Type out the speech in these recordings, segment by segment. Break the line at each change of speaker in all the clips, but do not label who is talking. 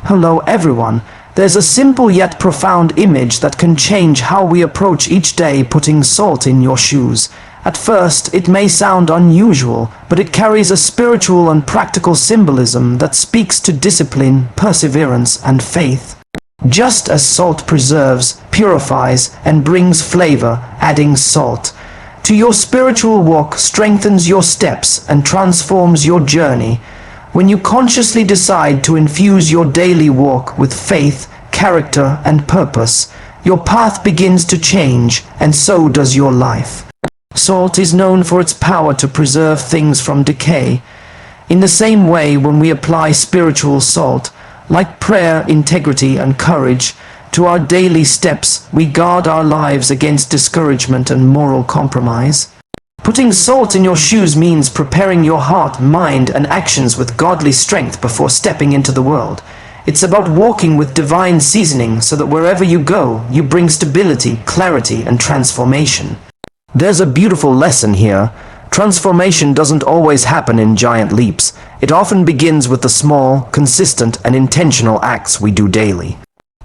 Hello everyone. There's a simple yet profound image that can change how we approach each day: putting salt in your shoes. At first, it may sound unusual, but it carries a spiritual and practical symbolism that speaks to discipline, perseverance, and faith. Just as salt preserves, purifies, and brings flavor, adding salt to your spiritual walk strengthens your steps and transforms your journey. When you consciously decide to infuse your daily walk with faith, character, and purpose, your path begins to change, and so does your life. Salt is known for its power to preserve things from decay. In the same way, when we apply spiritual salt, like prayer, integrity, and courage, to our daily steps, we guard our lives against discouragement and moral compromise. Putting salt in your shoes means preparing your heart, mind, and actions with godly strength before stepping into the world. It's about walking with divine seasoning so that wherever you go, you bring stability, clarity, and transformation. There's a beautiful lesson here. Transformation doesn't always happen in giant leaps. It often begins with the small, consistent, and intentional acts we do daily.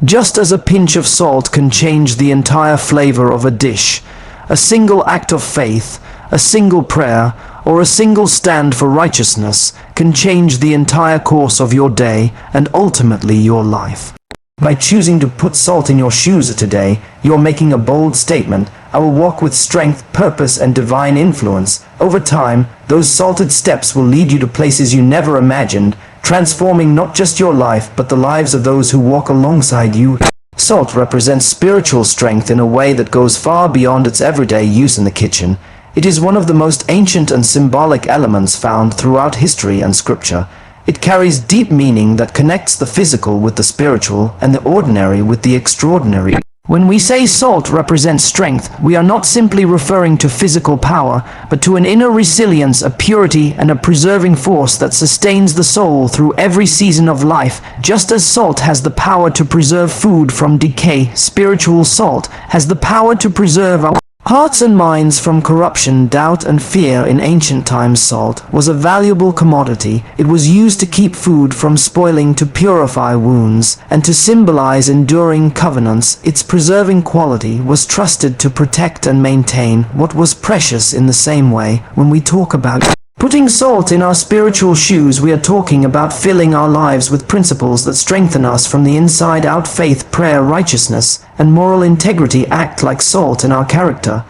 Just as a pinch of salt can change the entire flavor of a dish, a single act of faith, a single prayer, or a single stand for righteousness can change the entire course of your day and ultimately your life. By choosing to put salt in your shoes today, you're making a bold statement. I will walk with strength, purpose, and divine influence. Over time, those salted steps will lead you to places you never imagined, transforming not just your life, but the lives of those who walk alongside you. Salt represents spiritual strength in a way that goes far beyond its everyday use in the kitchen. It is one of the most ancient and symbolic elements found throughout history and scripture. It carries deep meaning that connects the physical with the spiritual and the ordinary with the extraordinary. When we say salt represents strength, we are not simply referring to physical power, but to an inner resilience, a purity, and a preserving force that sustains the soul through every season of life. Just as salt has the power to preserve food from decay, spiritual salt has the power to preserve our hearts and minds from corruption, doubt, and fear. In ancient times, salt was a valuable commodity. It was used to keep food from spoiling, to purify wounds, and to symbolize enduring covenants. Its preserving quality was trusted to protect and maintain what was precious. In the same way, when we talk about putting salt in our spiritual shoes, we are talking about filling our lives with principles that strengthen us from the inside out. Faith, prayer, righteousness, and moral integrity act like salt in our character.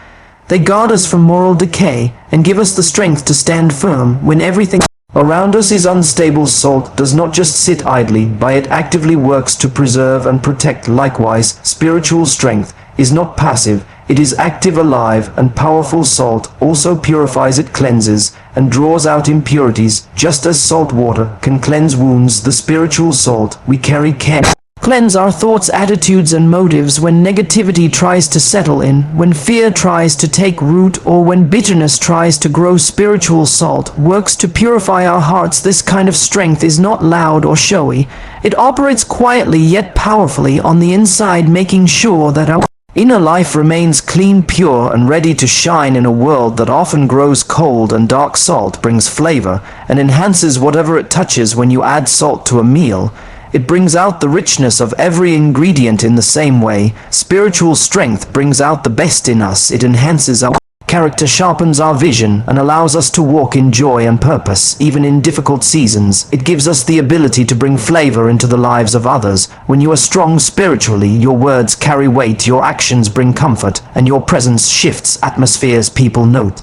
They guard us from moral decay and give us the strength to stand firm when everything around us is unstable. Salt does not just sit idly by, it actively works to preserve and protect. Likewise, spiritual strength is not passive, it is active, alive, and powerful. Salt also purifies, it cleanses, and draws out impurities. Just as salt water can cleanse wounds, the spiritual salt we carry can cleanse our thoughts, attitudes, and motives when negativity tries to settle in, when fear tries to take root, or when bitterness tries to grow. Spiritual salt works to purify our hearts. This kind of strength is not loud or showy. It operates quietly yet powerfully on the inside, making sure that our inner life remains clean, pure, and ready to shine in a world that often grows cold and dark. Salt brings flavor and enhances whatever it touches. When you add salt to a meal, it brings out the richness of every ingredient. In the same way, spiritual strength brings out the best in us. It enhances our character, sharpens our vision, and allows us to walk in joy and purpose, even in difficult seasons. It gives us the ability to bring flavor into the lives of others. When you are strong spiritually, your words carry weight, your actions bring comfort, and your presence shifts atmospheres. People note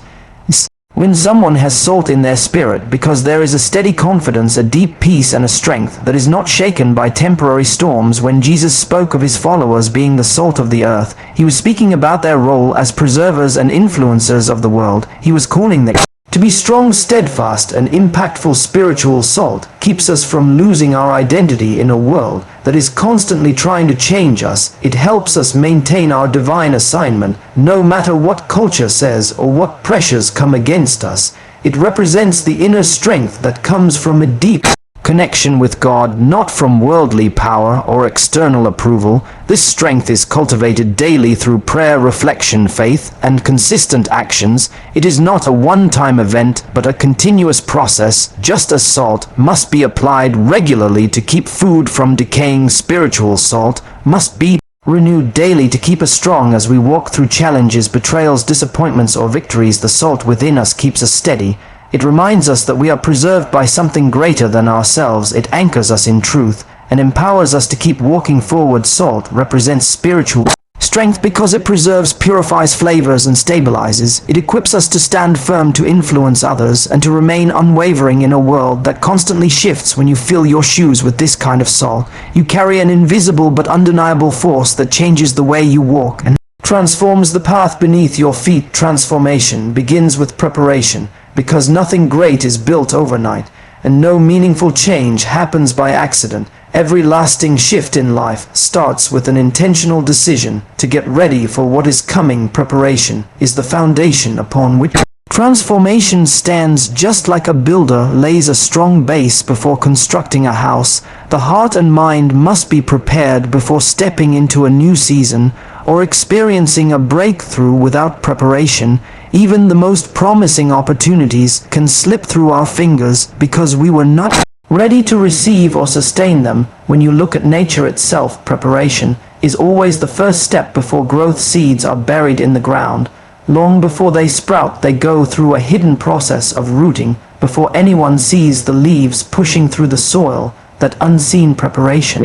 when someone has salt in their spirit, because there is a steady confidence, a deep peace, and a strength that is not shaken by temporary storms. When Jesus spoke of his followers being the salt of the earth, he was speaking about their role as preservers and influencers of the world. He was calling them to be strong, steadfast, and impactful. Spiritual salt keeps us from losing our identity in a world that is constantly trying to change us. It helps us maintain our divine assignment, no matter what culture says or what pressures come against us. It represents the inner strength that comes from a deep connection with God, not from worldly power or external approval. This strength is cultivated daily through prayer, reflection, faith, and consistent actions. It is not a one-time event, but a continuous process. Just as salt must be applied regularly to keep food from decaying, spiritual salt must be renewed daily to keep us strong as we walk through challenges, betrayals, disappointments, or victories. The salt within us keeps us steady. It reminds us that we are preserved by something greater than ourselves. It anchors us in truth and empowers us to keep walking forward. Salt represents spiritual strength because it preserves, purifies flavors, and stabilizes. It equips us to stand firm, to influence others, and to remain unwavering in a world that constantly shifts. When you fill your shoes with this kind of salt, you carry an invisible but undeniable force that changes the way you walk and transforms the path beneath your feet. Transformation begins with preparation, because nothing great is built overnight, and no meaningful change happens by accident. Every lasting shift in life starts with an intentional decision to get ready for what is coming. Preparation is the foundation upon which transformation stands. Just like a builder lays a strong base before constructing a house, the heart and mind must be prepared before stepping into a new season or experiencing a breakthrough. Without preparation, even the most promising opportunities can slip through our fingers because we were not ready to receive or sustain them. When you look at nature itself, preparation is always the first step before growth. Seeds are buried in the ground. Long before they sprout, they go through a hidden process of rooting before anyone sees the leaves pushing through the soil. That unseen preparation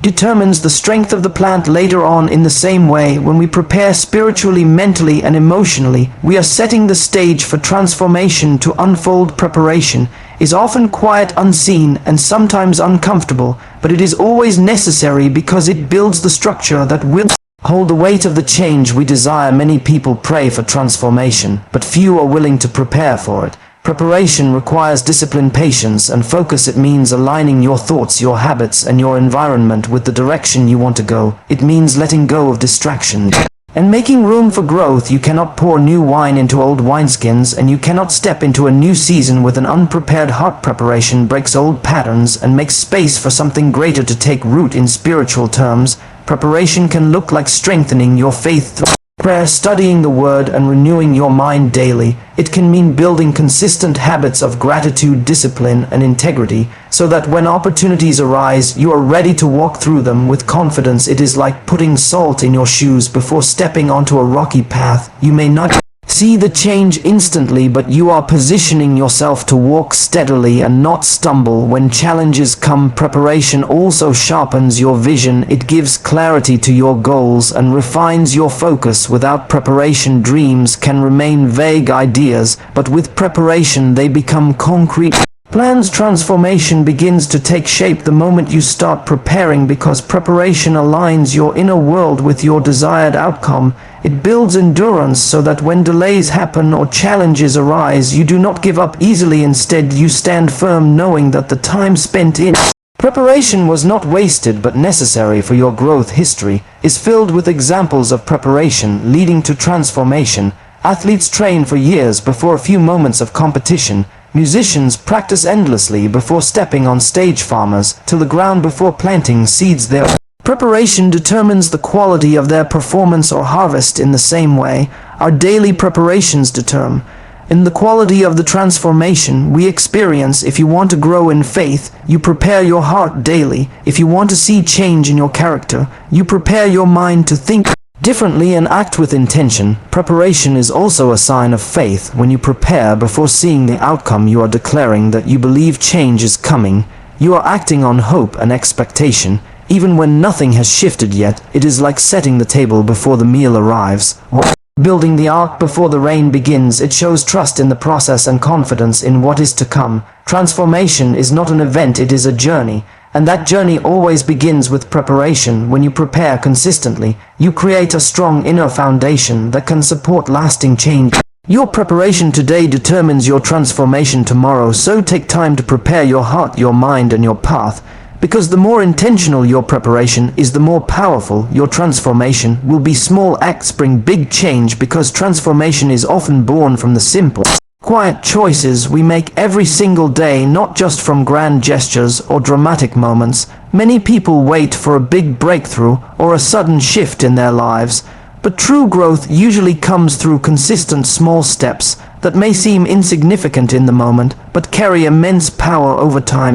determines the strength of the plant later on. In the same way, when we prepare spiritually, mentally, and emotionally, we are setting the stage for transformation to unfold. Preparation is often quiet, unseen, and sometimes uncomfortable, but it is always necessary because it builds the structure that will hold the weight of the change we desire. Many people pray for transformation, but few are willing to prepare for it. Preparation requires discipline, patience, and focus. It means aligning your thoughts, your habits, and your environment with the direction you want to go. It means letting go of distractions and making room for growth. You cannot pour new wine into old wineskins, and you cannot step into a new season with an unprepared heart. Preparation breaks old patterns and makes space for something greater to take root. In spiritual terms, preparation can look like strengthening your faith through prayer, studying the Word, and renewing your mind daily. It can mean building consistent habits of gratitude, discipline, and integrity, so that when opportunities arise, you are ready to walk through them with confidence. It is like putting salt in your shoes before stepping onto a rocky path. You may not see the change instantly, but you are positioning yourself to walk steadily and not stumble when challenges come. Preparation also sharpens your vision. It gives clarity to your goals and refines your focus. Without preparation, dreams can remain vague ideas, but with preparation they become concrete plans. Transformation begins to take shape the moment you start preparing, because preparation aligns your inner world with your desired outcome. It builds endurance so that when delays happen or challenges arise, you do not give up easily. Instead, you stand firm, knowing that the time spent in preparation was not wasted but necessary for your growth. History is filled with examples of preparation leading to transformation. Athletes train for years before a few moments of competition. Musicians practice endlessly before stepping on stage. Farmers till the ground before planting seeds. Their preparation determines the quality of their performance or harvest. In the same way, our daily preparations determine the quality of the transformation we experience. If you want to grow in faith, you prepare your heart daily. If you want to see change in your character, you prepare your mind to think differently and act with intention. Preparation is also a sign of faith. When you prepare before seeing the outcome, you are declaring that you believe change is coming. You are acting on hope and expectation. Even when nothing has shifted yet, it is like setting the table before the meal arrives, or building the ark before the rain begins. It shows trust in the process and confidence in what is to come. Transformation is not an event, it is a journey. And that journey always begins with preparation. When you prepare consistently, you create a strong inner foundation that can support lasting change. Your preparation today determines your transformation tomorrow, so take time to prepare your heart, your mind, and your path, because the more intentional your preparation is, the more powerful your transformation will be. Small acts bring big change, because transformation is often born from the simple quiet choices we make every single day, not just from grand gestures or dramatic moments. Many people wait for a big breakthrough or a sudden shift in their lives, but true growth usually comes through consistent small steps that may seem insignificant in the moment, but carry immense power over time.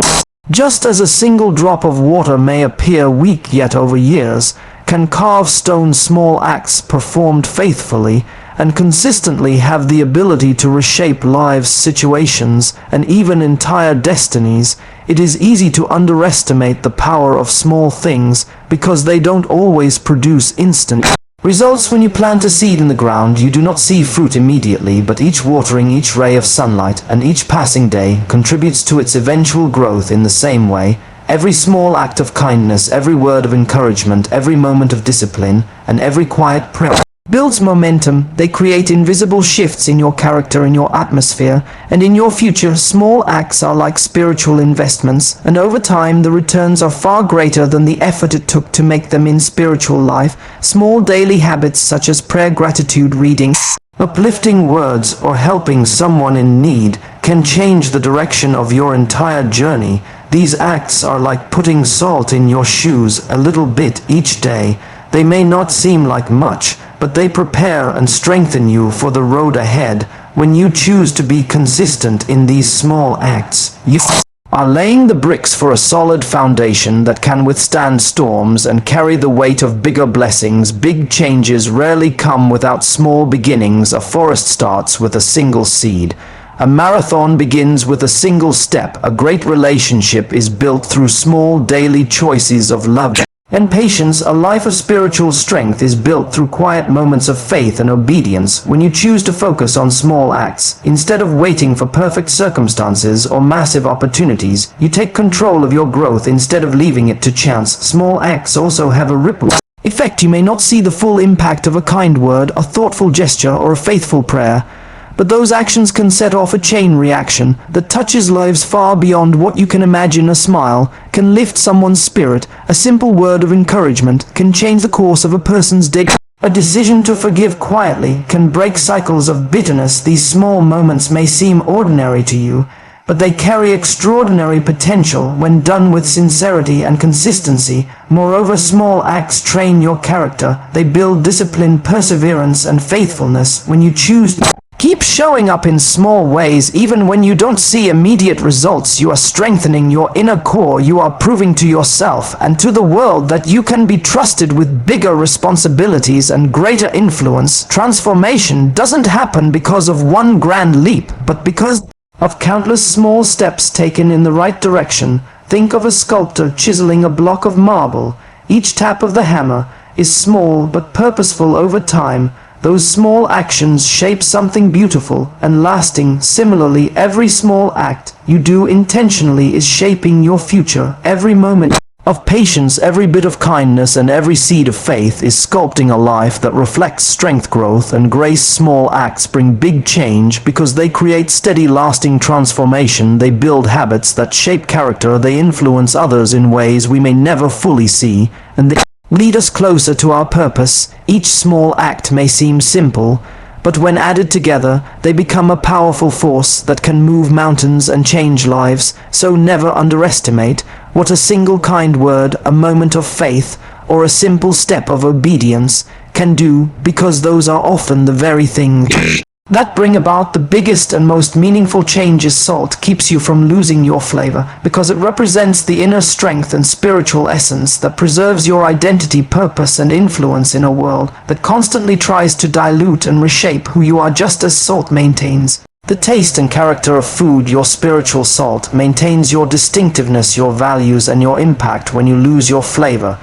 Just as a single drop of water may appear weak, yet over years can carve stone, small acts performed faithfully and consistently have the ability to reshape lives, situations, and even entire destinies. It is easy to underestimate the power of small things because they don't always produce instant results. When you plant a seed in the ground, you do not see fruit immediately, but each watering, each ray of sunlight, and each passing day contributes to its eventual growth in the same way. Every small act of kindness, every word of encouragement, every moment of discipline, and every quiet prayer builds momentum. They create invisible shifts in your character, in your atmosphere, and in your future. Small acts are like spiritual investments, and over time the returns are far greater than the effort it took to make them in spiritual life. Small daily habits such as prayer, gratitude, reading, uplifting words, or helping someone in need can change the direction of your entire journey. These acts are like putting salt in your shoes a little bit each day. They may not seem like much, but they prepare and strengthen you for the road ahead. When you choose to be consistent in these small acts, you are laying the bricks for a solid foundation that can withstand storms and carry the weight of bigger blessings. Big changes rarely come without small beginnings. A forest starts with a single seed. A marathon begins with a single step. A great relationship is built through small daily choices of love and patience. A life of spiritual strength is built through quiet moments of faith and obedience. When you choose to focus on small acts, instead of waiting for perfect circumstances or massive opportunities, you take control of your growth instead of leaving it to chance. Small acts also have a ripple effect. You may not see the full impact of a kind word, a thoughtful gesture, or a faithful prayer, but those actions can set off a chain reaction that touches lives far beyond what you can imagine. A smile can lift someone's spirit. A simple word of encouragement can change the course of a person's day. A decision to forgive quietly can break cycles of bitterness. These small moments may seem ordinary to you, but they carry extraordinary potential when done with sincerity and consistency. Moreover, small acts train your character. They build discipline, perseverance, and faithfulness. When you choose to keep showing up in small ways, even when you don't see immediate results, you are strengthening your inner core. You are proving to yourself and to the world that you can be trusted with bigger responsibilities and greater influence. Transformation doesn't happen because of one grand leap, but because of countless small steps taken in the right direction. Think of a sculptor chiseling a block of marble. Each tap of the hammer is small but purposeful. Over time, those small actions shape something beautiful and lasting. Similarly, every small act you do intentionally is shaping your future. Every moment of patience, every bit of kindness, and every seed of faith is sculpting a life that reflects strength, growth, and grace. Small acts bring big change because they create steady, lasting transformation. They build habits that shape character. They influence others in ways we may never fully see, and they lead us closer to our purpose. Each small act may seem simple, but when added together, they become a powerful force that can move mountains and change lives. So never underestimate what a single kind word, a moment of faith, or a simple step of obedience can do, because those are often the very things that bring about the biggest and most meaningful changes. Salt keeps you from losing your flavor because it represents the inner strength and spiritual essence that preserves your identity, purpose, and influence in a world that constantly tries to dilute and reshape who you are. Just as salt maintains the taste and character of food, your spiritual salt maintains your distinctiveness, your values, and your impact. When you lose your flavor,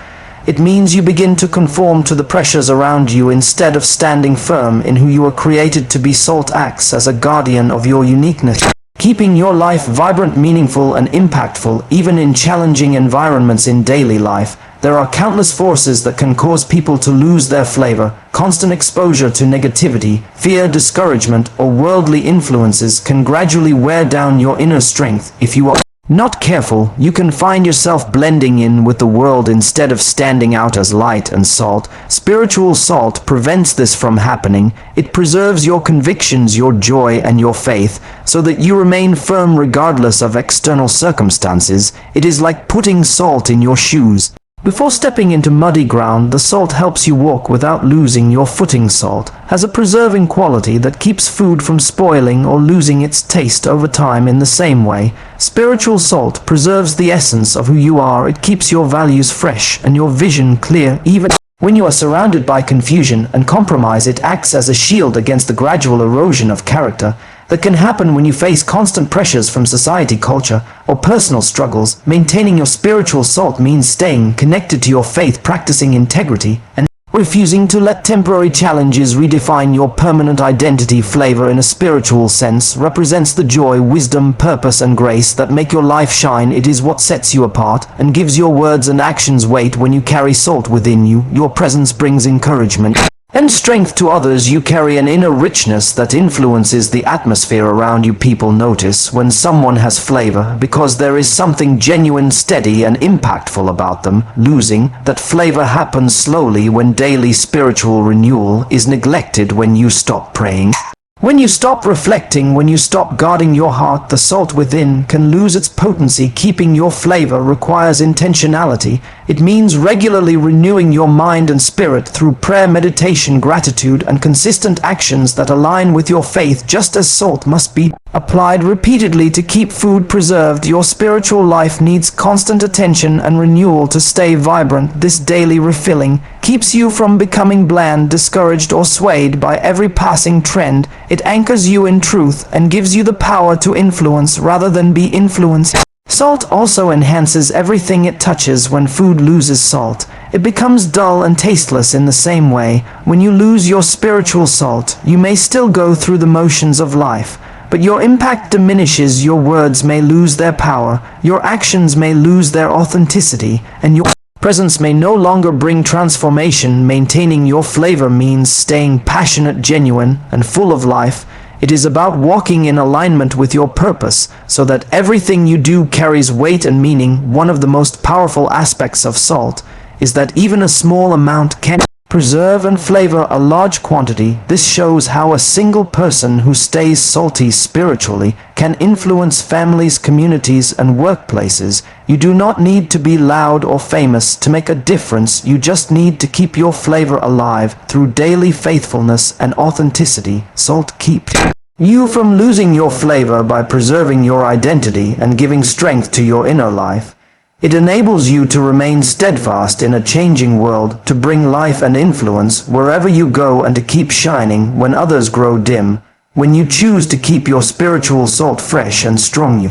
it means you begin to conform to the pressures around you instead of standing firm in who you were created to be. Salt acts as a guardian of your uniqueness, keeping your life vibrant, meaningful, and impactful. Even in challenging environments in daily life, there are countless forces that can cause people to lose their flavor. Constant exposure to negativity, fear, discouragement, or worldly influences can gradually wear down your inner strength. If you are Not careful, you can find yourself blending in with the world instead of standing out as light and salt. Spiritual salt prevents this from happening. It preserves your convictions, your joy, and your faith, so that you remain firm regardless of external circumstances. It is like putting salt in your shoes. Before stepping into muddy ground, the salt helps you walk without losing your footing. Salt has a preserving quality that keeps food from spoiling or losing its taste over time. In the same way, spiritual salt preserves the essence of who you are. It keeps your values fresh and your vision clear. Even when you are surrounded by confusion and compromise, it acts as a shield against the gradual erosion of character that can happen when you face constant pressures from society, culture, or personal struggles. Maintaining your spiritual salt means staying connected to your faith, practicing integrity, and refusing to let temporary challenges redefine your permanent identity. Flavor, in a spiritual sense, represents the joy, wisdom, purpose, and grace that make your life shine. It is what sets you apart and gives your words and actions weight. When you carry salt within you, your presence brings encouragement and strength to others. You carry an inner richness that influences the atmosphere around you. People notice when someone has flavor because there is something genuine, steady, and impactful about them. Losing that flavor happens slowly when daily spiritual renewal is neglected. When you stop praying, when you stop reflecting, when you stop guarding your heart, the salt within can lose its potency. Keeping your flavor requires intentionality. It means regularly renewing your mind and spirit through prayer, meditation, gratitude, and consistent actions that align with your faith. Just as salt must be applied repeatedly to keep food preserved, your spiritual life needs constant attention and renewal to stay vibrant. This daily refilling keeps you from becoming bland, discouraged, or swayed by every passing trend. It anchors you in truth and gives you the power to influence rather than be influenced. Salt also enhances everything it touches. When food loses salt, it becomes dull and tasteless. In the same way, when you lose your spiritual salt, you may still go through the motions of life, but your impact diminishes. Your words may lose their power, your actions may lose their authenticity, and your presence may no longer bring transformation. Maintaining your flavor means staying passionate, genuine, and full of life. It is about walking in alignment with your purpose so that everything you do carries weight and meaning. One of the most powerful aspects of salt is that even a small amount can preserve and flavor a large quantity. This shows how a single person who stays salty spiritually can influence families, communities, and workplaces. You do not need to be loud or famous to make a difference. You just need to keep your flavor alive through daily faithfulness and authenticity. Salt keeps you from losing your flavor by preserving your identity and giving strength to your inner life. It enables you to remain steadfast in a changing world, to bring life and influence wherever you go, and to keep shining when others grow dim. When you choose to keep your spiritual salt fresh and strong, you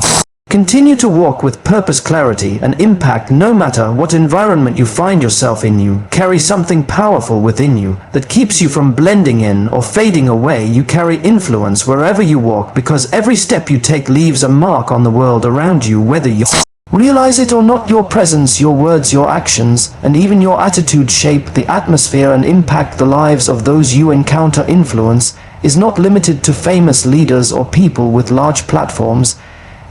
continue to walk with purpose, clarity, and impact. No matter what environment you find yourself in, you carry something powerful within you that keeps you from blending in or fading away. You carry influence wherever you walk because every step you take leaves a mark on the world around you. Whether you realize it or not, your presence, your words, your actions, and even your attitude shape the atmosphere and impact the lives of those you encounter. Influence is not limited to famous leaders or people with large platforms.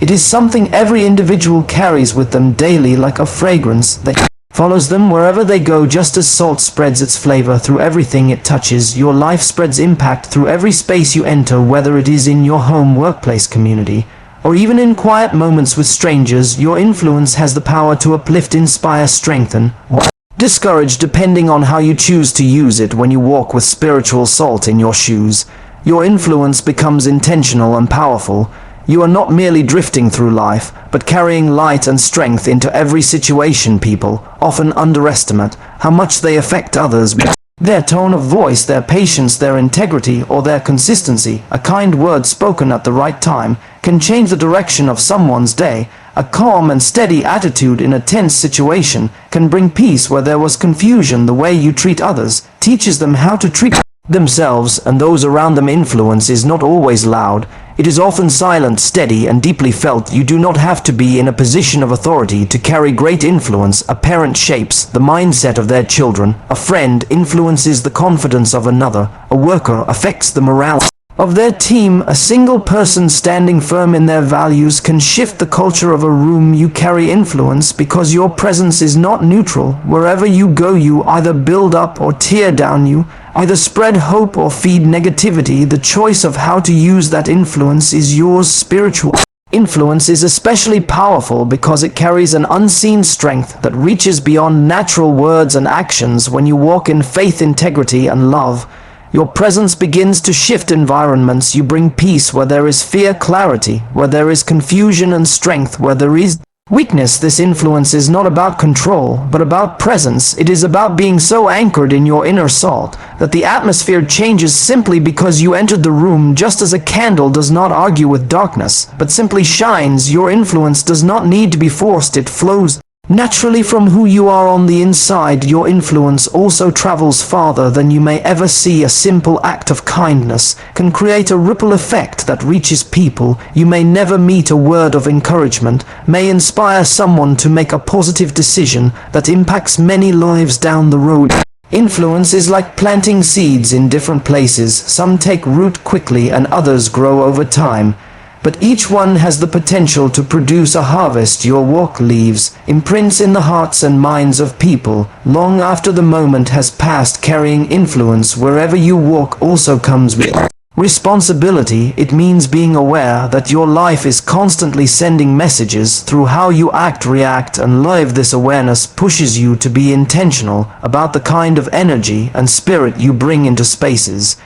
It is something every individual carries with them daily, like a fragrance that follows them wherever they go. Just as salt spreads its flavor through everything it touches, your life spreads impact through every space you enter, whether it is in your home, workplace, community, or even in quiet moments with strangers. Your influence has the power to uplift, inspire, strengthen, or discourage, depending on how you choose to use it. When you walk with spiritual salt in your shoes, your influence becomes intentional and powerful. You are not merely drifting through life, but carrying light and strength into every situation. People often underestimate how much they affect others. Their tone of voice, their patience, their integrity, or their consistency. A kind word spoken at the right time can change the direction of someone's day. A calm and steady attitude in a tense situation can bring peace where there was confusion. The way you treat others teaches them how to treat themselves and those around them. Influence is not always loud. It is often silent, steady, and deeply felt. You do not have to be in a position of authority to carry great influence. A parent shapes the mindset of their children. A friend influences the confidence of another. A worker affects the morale of their team. A single person standing firm in their values can shift the culture of a room. You carry influence because your presence is not neutral. Wherever you go, you either build up or tear down. You either spread hope or feed negativity. The choice of how to use that influence is yours. Spiritual influence is especially powerful because it carries an unseen strength that reaches beyond natural words and actions. When you walk in faith, integrity, and love, your presence begins to shift environments. You bring peace where there is fear, clarity where there is confusion, and strength where there is weakness. This influence is not about control, but about presence. It is about being so anchored in your inner salt that the atmosphere changes simply because you entered the room. Just as a candle does not argue with darkness, but simply shines, your influence does not need to be forced. It flows naturally from who you are on the inside. Your influence also travels farther than you may ever see. A simple act of kindness can create a ripple effect that reaches people you may never meet. A word of encouragement may inspire someone to make a positive decision that impacts many lives down the road. Influence is like planting seeds in different places. Some take root quickly and others grow over time, but each one has the potential to produce a harvest. Your walk leaves imprints in the hearts and minds of people long after the moment has passed. Carrying influence wherever you walk also comes with responsibility. It means being aware that your life is constantly sending messages through how you act, react, and live. This awareness pushes you to be intentional about the kind of energy and spirit you bring into spaces.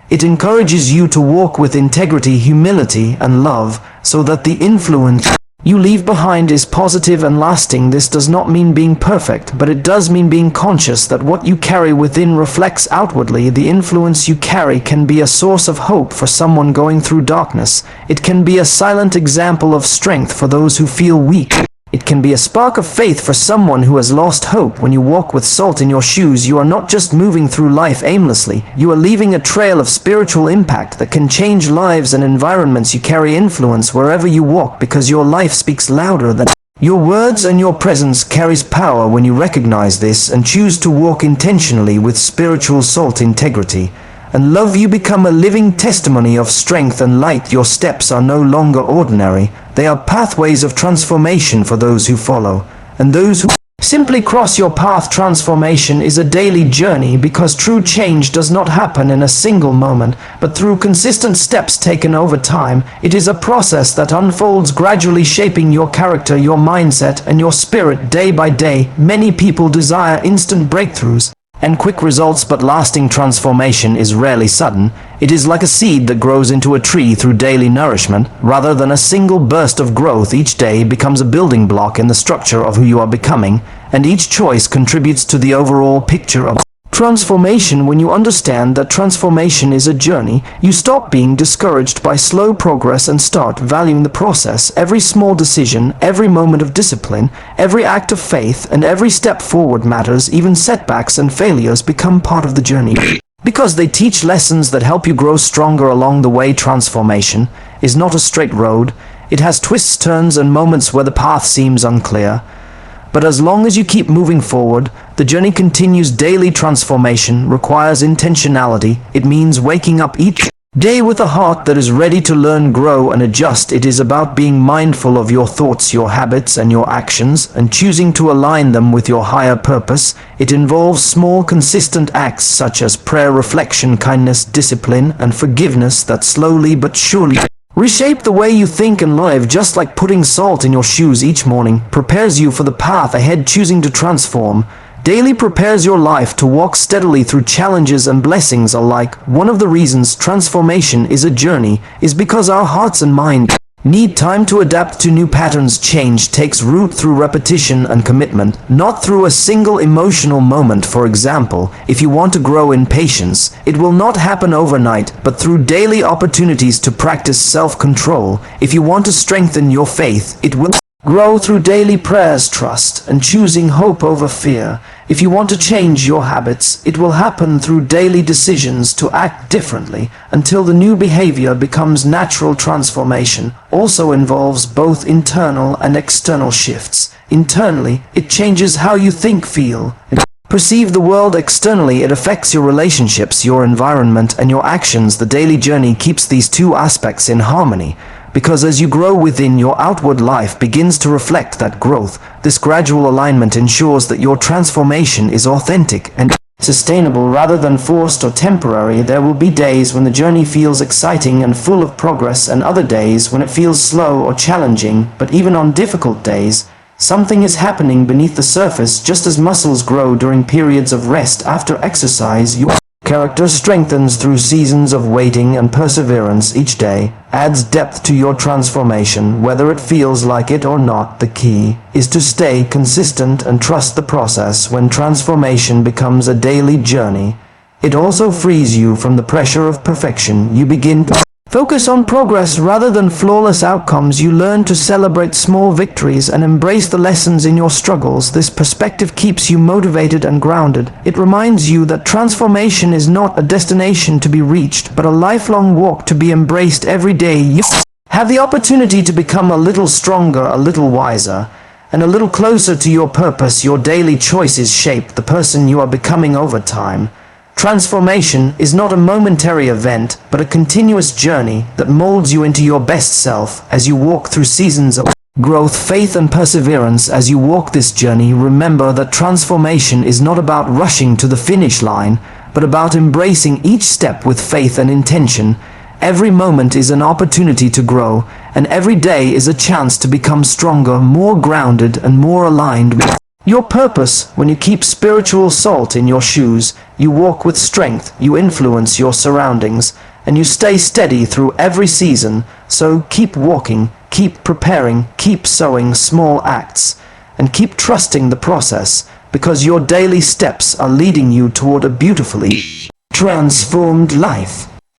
It encourages you to walk with integrity, humility, and love, so that the influence you leave behind is positive and lasting. This does not mean being perfect, but it does mean being conscious that what you carry within reflects outwardly. The influence you carry can be a source of hope for someone going through darkness. It can be a silent example of strength for those who feel weak. It can be a spark of faith for someone who has lost hope. When you walk with salt in your shoes, you are not just moving through life aimlessly. You are leaving a trail of spiritual impact that can change lives and environments. You carry influence wherever you walk because your life speaks louder than your words, and your presence carries power. When you recognize this and choose to walk intentionally with spiritual salt, integrity, and love, you become a living testimony of strength and light. Your steps are no longer ordinary. They are pathways of transformation for those who follow, and those who simply cross your path. Transformation is a daily journey because true change does not happen in a single moment, but through consistent steps taken over time. It is a process that unfolds gradually, shaping your character, your mindset, and your spirit day by day. Many people desire instant breakthroughs and quick results, but lasting transformation is rarely sudden. It is like a seed that grows into a tree through daily nourishment, rather than a single burst of growth. Each day becomes a building block in the structure of who you are becoming, and each choice contributes to the overall picture of transformation. When you understand that transformation is a journey, you stop being discouraged by slow progress and start valuing the process. Every small decision, every moment of discipline, every act of faith, and every step forward matters. Even setbacks and failures become part of the journey because they teach lessons that help you grow stronger along the way. Transformation is not a straight road. It has twists, turns, and moments where the path seems unclear. But as long as you keep moving forward, the journey continues. Daily transformation requires intentionality. It means waking up each day with a heart that is ready to learn, grow, and adjust. It is about being mindful of your thoughts, your habits, and your actions, and choosing to align them with your higher purpose. It involves small, consistent acts such as prayer, reflection, kindness, discipline, and forgiveness that slowly but surely reshape the way you think and live. Just like putting salt in your shoes each morning prepares you for the path ahead, choosing to transform daily prepares your life to walk steadily through challenges and blessings alike. One of the reasons transformation is a journey is because our hearts and mind need time to adapt to new patterns. Change takes root through repetition and commitment, not through a single emotional moment. For example, if you want to grow in patience, it will not happen overnight, but through daily opportunities to practice self-control. If you want to strengthen your faith, it will grow through daily prayers, trust, and choosing hope over fear. If you want to change your habits, it will happen through daily decisions to act differently until the new behavior becomes natural. Transformation also involves both internal and external shifts. Internally, it changes how you think, feel, and perceive the world externally, it affects your relationships, your environment, and your actions. The daily journey keeps these two aspects in harmony, because as you grow within, your outward life begins to reflect that growth. This gradual alignment ensures that your transformation is authentic and sustainable rather than forced or temporary. There will be days when the journey feels exciting and full of progress, and other days when it feels slow or challenging. But even on difficult days, something is happening beneath the surface. Just as muscles grow during periods of rest after exercise, your character strengthens through seasons of waiting and perseverance. Each day adds depth to your transformation, whether it feels like it or not. The key is to stay consistent and trust the process. When transformation becomes a daily journey, it also frees you from the pressure of perfection. You begin to focus on progress rather than flawless outcomes. You learn to celebrate small victories and embrace the lessons in your struggles. This perspective keeps you motivated and grounded. It reminds you that transformation is not a destination to be reached, but a lifelong walk to be embraced every day. You have the opportunity to become a little stronger, a little wiser, and a little closer to your purpose. Your daily choices shape the person you are becoming over time. Transformation is not a momentary event, but a continuous journey that molds you into your best self. As you walk through seasons of growth, faith, and perseverance, as you walk this journey, remember that transformation is not about rushing to the finish line, but about embracing each step with faith and intention. Every moment is an opportunity to grow, and every day is a chance to become stronger, more grounded, and more aligned with your purpose. When you keep spiritual salt in your shoes, you walk with strength, you influence your surroundings, and you stay steady through every season. So keep walking, keep preparing, keep sowing small acts, and keep trusting the process, because your daily steps are leading you toward a beautifully transformed life.